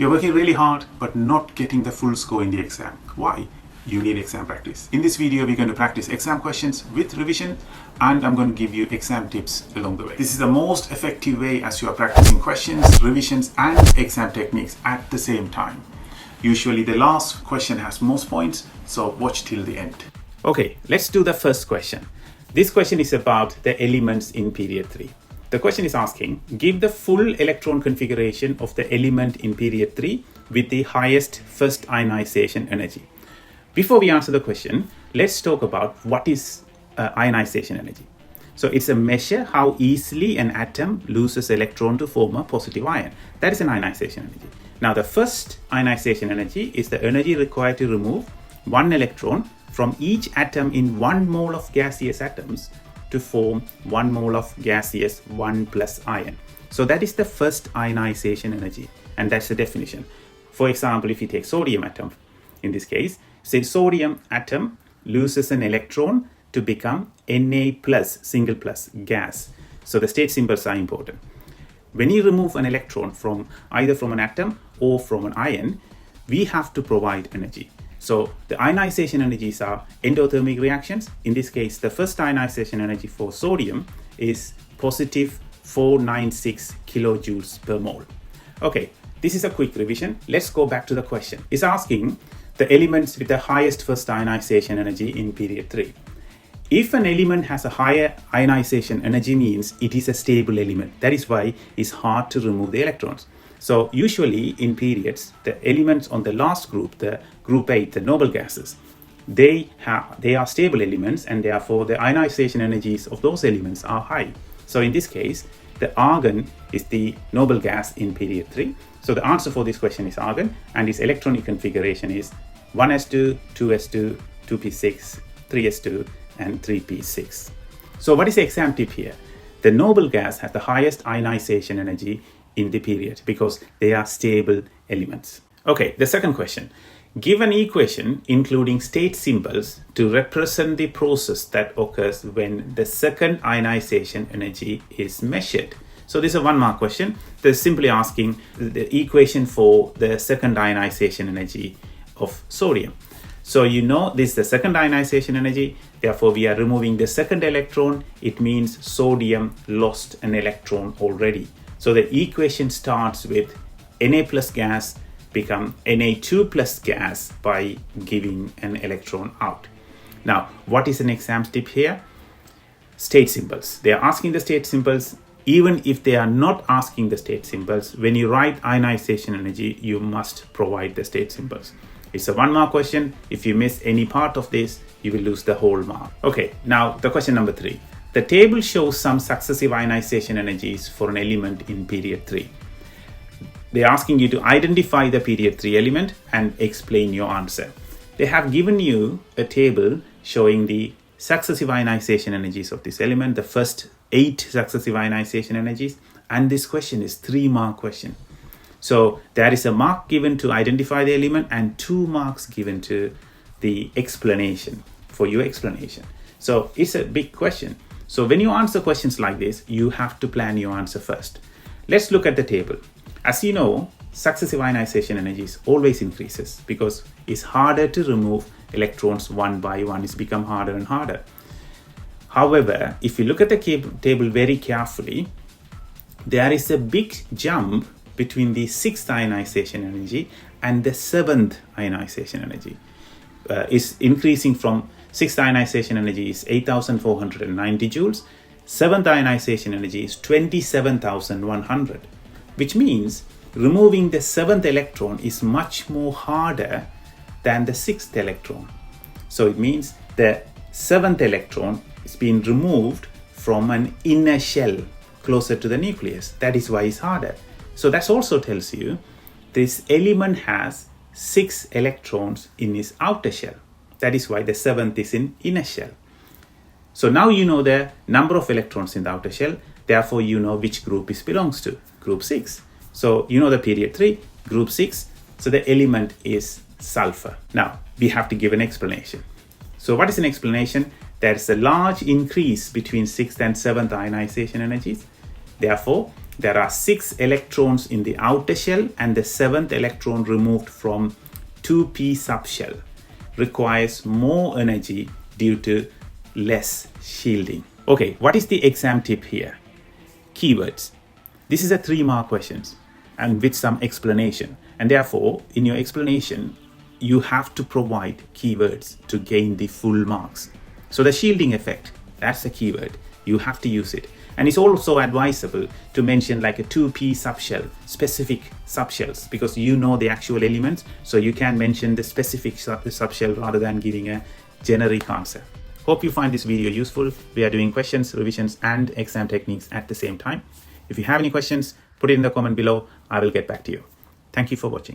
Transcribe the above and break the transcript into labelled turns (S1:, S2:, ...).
S1: You're working really hard but not getting the full score in the exam. Why? You need exam practice. In this video, we're going to practice exam questions with revision, and I'm going to give you exam tips along the way. This is the most effective way as you are practicing questions, revisions, and exam techniques at the same time. Usually the last question has most points, so watch till the end. Okay, let's do the first question. This question is about the elements in period 3. The question is asking, give the full electron configuration of the element in period 3 with the highest first ionization energy. Before we answer the question, let's talk about what is ionization energy. So it's a measure how easily an atom loses electron to form a positive ion. That is an ionization energy. Now the first ionization energy is the energy required to remove one electron from each atom in 1 mole of gaseous atoms to form 1 mole of gaseous 1+ ion. So that is the first ionization energy, and that's the definition. For example, if you take sodium atom, in this case, say sodium atom loses an electron to become Na+, single plus gas. So the state symbols are important. When you remove an electron from either from an atom or from an ion, we have to provide energy. So the ionization energies are endothermic reactions. In this case, the first ionization energy for sodium is positive 496 kilojoules per mole. Okay, this is a quick revision. Let's go back to the question. It's asking the elements with the highest first ionization energy in period 3. If an element has a higher ionization energy, means it is a stable element. That is why it's hard to remove the electrons. So usually in periods, the elements on the last group, the group 8, the noble gases, they are stable elements, and therefore the ionization energies of those elements are high. So in this case, the argon is the noble gas in period 3. So the answer for this question is argon, and its electronic configuration is 1s2, 2s2, 2p6, 3s2, and 3p6. So what is the exam tip here? The noble gas has the highest ionization energy in the period because they are stable elements. Okay, the second question. Give an equation including state symbols to represent the process that occurs when the second ionization energy is measured. So this is a 1-mark question. They're simply asking the equation for the second ionization energy of sodium. So you know this is the second ionization energy, therefore we are removing the second electron. It means sodium lost an electron already. So the equation starts with Na+ gas become Na2+ gas by giving an electron out. Now, what is an exam tip here? State symbols. They are asking the state symbols. Even if they are not asking the state symbols, when you write ionization energy, you must provide the state symbols. It's a 1-mark question. If you miss any part of this, you will lose the whole mark. Okay, now the question number 3. The table shows some successive ionization energies for an element in period 3. They're asking you to identify the period 3 element and explain your answer. They have given you a table showing the successive ionization energies of this element, the first 8 successive ionization energies, and this question is 3-mark question. So there is a mark given to identify the element and 2 marks given to the explanation, for your explanation. So it's a big question. So when you answer questions like this, you have to plan your answer first. Let's look at the table. As you know, successive ionization energies always increases because it's harder to remove electrons one by one. It's become harder and harder. However, if you look at the table very carefully, there is a big jump between the 6th ionization energy and the 7th ionization energy. Is increasing from 6th ionization energy is 8,490 joules. 7th ionization energy is 27,100, which means removing the 7th electron is much more harder than the 6th electron. So it means the 7th electron is being removed from an inner shell closer to the nucleus. That is why it's harder. So that also tells you this element has 6 electrons in its outer shell. That is why the 7th is in inner shell. So now you know the number of electrons in the outer shell. Therefore, you know which group it belongs to, group 6. So you know the period 3, group 6. So the element is sulfur. Now we have to give an explanation. So what is an explanation? There is a large increase between 6th and 7th ionization energies. Therefore, There are 6 electrons in the outer shell and the 7th electron removed from 2p subshell requires more energy due to less shielding. Okay, what is the exam tip here? Keywords. This is a 3-mark question and with some explanation. And therefore, in your explanation, you have to provide keywords to gain the full marks. So the shielding effect, that's a keyword. You have to use it. And it's also advisable to mention like a 2p subshell, specific subshells, because you know the actual elements. So you can mention the specific subshell rather than giving a generic answer. Hope you find this video useful. We are doing questions, revisions, and exam techniques at the same time. If you have any questions, put it in the comment below. I will get back to you. Thank you for watching.